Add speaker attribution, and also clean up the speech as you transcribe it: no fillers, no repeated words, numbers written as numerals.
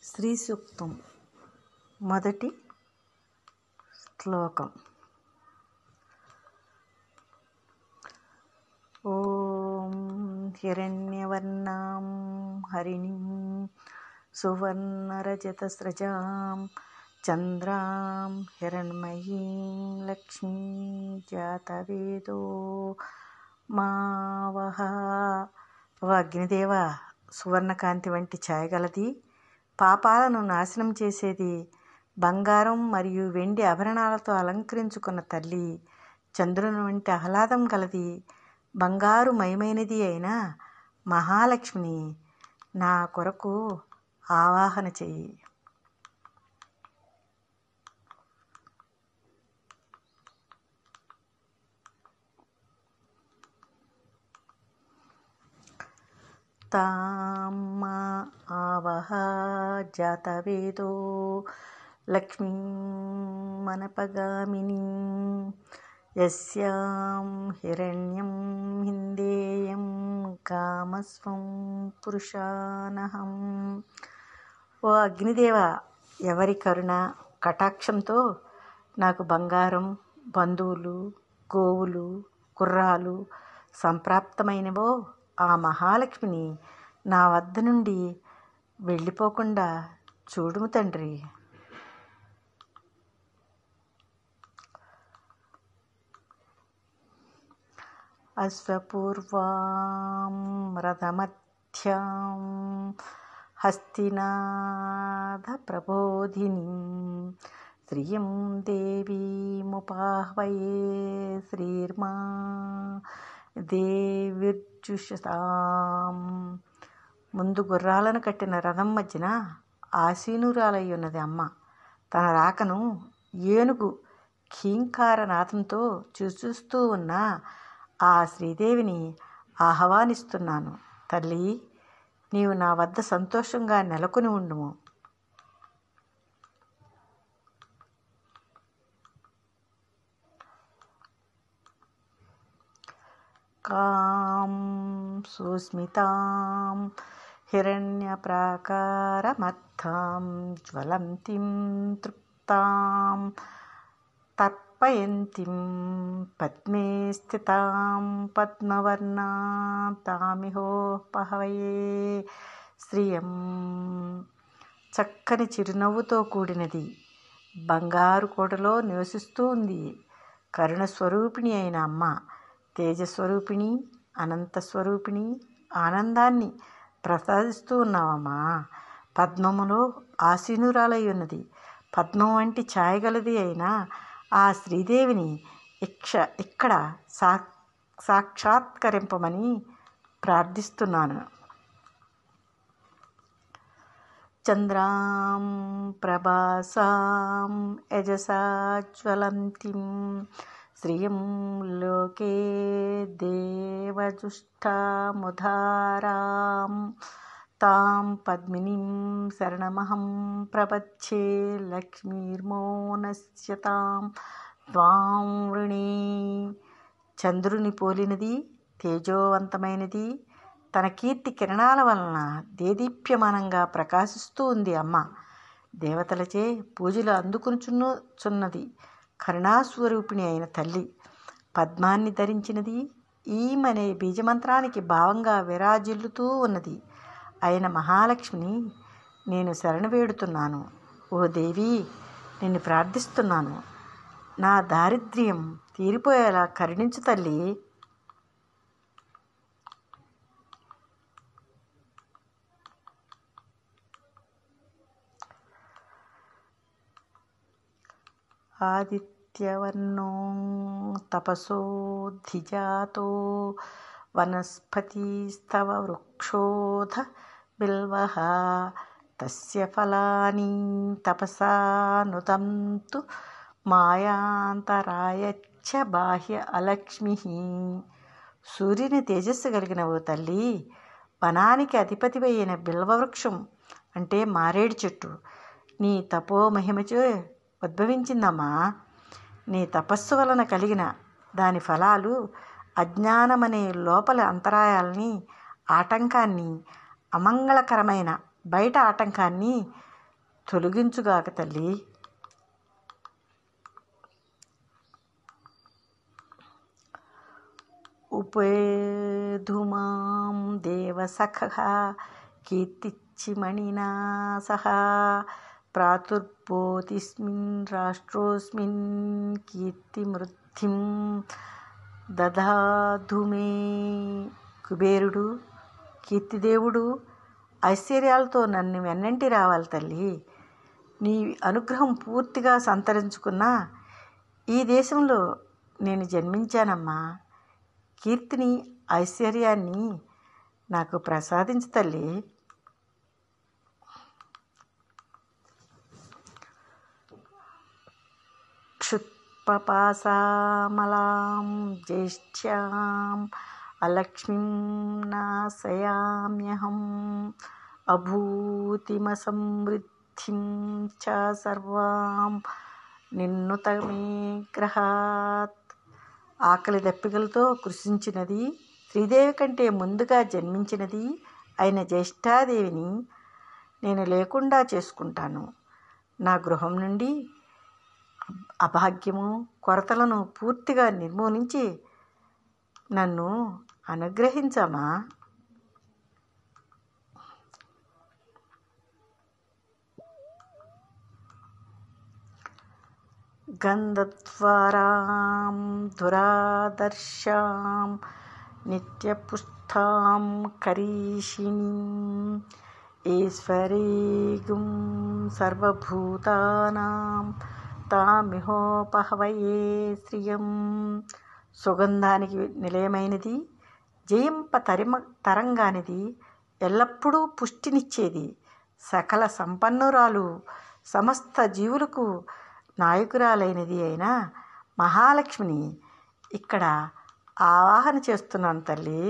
Speaker 1: శ్రీ సూక్తం మొదటి శ్లోకం. ఓం హిరణ్యవర్ణాం హరిణీం సువర్ణరజతస్రజాం చంద్రాం హిరణ్మయీం లక్ష్మీం జాతవేదో మావహ. ఓ అగ్నిదేవ, సువర్ణకాంతి వంటి ఛాయగలది, పాపాలను నాశనం చేసేది, బంగారం మరియు వెండి ఆభరణాలతో అలంకరించుకున్న తల్లి, చంద్రుని వంటి ఆహ్లాదం గలది, బంగారు మయమైనది అయిన మహాలక్ష్మిని నా కొరకు ఆవాహన చెయ్యి. తాం ఆవహ జాతవేదో లక్ష్మీం మనపగామినీం యస్యాం హిరణ్యం హిందేయం కామస్వం పురుషానహం. ఓ అగ్నిదేవ, ఎవరి కరుణ కటాక్షంతో నాకు బంగారం, బంధువులు, గోవులు, గుర్రాలు సంప్రాప్తమైనవో ఆ మహాలక్ష్మిని నా వద్ద నుండి వెళ్ళిపోకుండా చూడుము తండ్రి. అశ్వపూర్వాం రథమధ్యాం హస్తినాథ ప్రబోధినీం శ్రియం దేవీముపాహ్వయే శ్రీర్మా దేవిర్జుషతాం. ముందు గుర్రాలను కట్టిన రథం మధ్యన ఆసీనురాలై ఉన్నది అమ్మ. తన రాకను ఏనుగు ఖీంకారనాథంతో చూస్తూ ఉన్న ఆ శ్రీదేవిని ఆహ్వానిస్తున్నాను. తల్లి, నీవు నా వద్ద సంతోషంగా నెలకొని ఉండుము. కాం సుస్మితాం హిరణ్యప్రాకారమర్థాం జ్వలంతిం తృప్తాం తర్పయంతిం పద్మే స్థితాం పద్మవర్ణాం తామిహోపహవయే శ్రియం. చక్కని చిరునవ్వుతో కూడినది, బంగారు కోటలో నివసిస్తూ ఉంది కరుణస్వరూపిణి అయిన అమ్మ. తేజస్వరూపిణి, అనంతస్వరూపిణి, ఆనందాన్ని ప్రసాదిస్తూ ఉన్నావమ్మా. పద్మములో ఆసీనురాలై ఉన్నది, పద్మం వంటి ఛాయగలది అయిన ఆ శ్రీదేవిని ఇక్కడ సాక్షాత్కరింపమని ప్రార్థిస్తున్నాను. చంద్రాం ప్రభాసాం యజసా జ్వలంతిం శ్రియం లోకే దేవజుష్టాముదారాం తాం పద్మినీం శరణమహం ప్రపచ్చే లక్ష్మీర్మోనస్యతాం త్వాం వృణే. చంద్రుని పోలినది, తేజోవంతమైనది, తన కీర్తి కిరణాల వలన దేదీప్యమానంగా ప్రకాశిస్తూ ఉంది అమ్మ. దేవతలచే పూజలు అందుకుచున్నది కరుణాస్వరూపిణి అయిన తల్లి. పద్మాన్ని ధరించినది, ఈమనే బీజమంత్రానికి భావంగా విరాజిల్లుతూ ఉన్నది అయిన మహాలక్ష్మిని నేను శరణు వేడుతున్నాను. ఓ దేవి, నిన్ను ప్రార్థిస్తున్నాను, నా దారిద్ర్యం తీరిపోయేలా కరుణించు తల్లి. ఆదిత్యవర్ణో తపసోధిజాతో వనస్పతిస్తవ వృక్షోధ బిల్వః తస్య ఫలాని తపసా నుదంతు మాయాంతరాయచ్చ బాహ్య అలక్ష్మి. సూర్యుని తేజస్సు కలిగిన ఓ తల్లి, వనానికి అధిపతివైన బిల్వవృక్షం అంటే మారేడు చెట్టు నీ తపో మహిమచే ఉద్భవించిందమ్మా. నీ తపస్సు వలన కలిగిన దాని ఫలాలు అజ్ఞానమనే లోపల అంతరాయాలని, ఆటంకాన్ని, అమంగళకరమైన బయట ఆటంకాన్ని తొలగించుగాక తల్లి. ఉపేధుమాం దేవసఖః కీర్తిచ్చిమణినా సహ ప్రాతుర్భూతిస్మిన్ రాష్ట్రోస్మిన్ కీర్తిమృద్ధిం దదాధు మే. కుబేరుడు, కీర్తిదేవుడు ఐశ్వర్యాలతో నన్ను వెన్నంటి రావాలి తల్లి. నీ అనుగ్రహం పూర్తిగా సంతరించుకున్న ఈ దేశంలో నేను జన్మించానమ్మా. కీర్తిని, ఐశ్వర్యాన్ని నాకు ప్రసాదించు తల్లి. క్షుత్పపాసామలాం జ్యేష్ఠ్యాం అలక్ష్మీం నాశయామ్యహం అభూతిమసమృద్ధిం చ సర్వాం నిన్నుతమే గ్రహాత్. ఆకలి దప్పికలతో కృషించినది, శ్రీదేవి కంటే ముందుగా జన్మించినది అయిన జ్యేష్ఠాదేవిని నేను లేకుండా చేసుకుంటాను. నా గృహం నుండి అభాగ్యము, కొరతలను పూర్తిగా నిర్మూలించి నన్ను అనుగ్రహించమా. గంధద్వారాం దురాదర్శాం నిత్యపుష్టాం కరీషిణీం ఈశ్వరీగుం సర్వభూతానాం తామిహోపహవయే శ్రియం. సుగంధానికి నిలయమైనది, జయింప తరంగానిది, ఎల్లప్పుడూ పుష్టినిచ్చేది, సకల సంపన్నురాలు, సమస్త జీవులకు నాయకురాలైనది అయిన మహాలక్ష్మిని ఇక్కడ ఆవాహన చేస్తున్నాను తల్లి.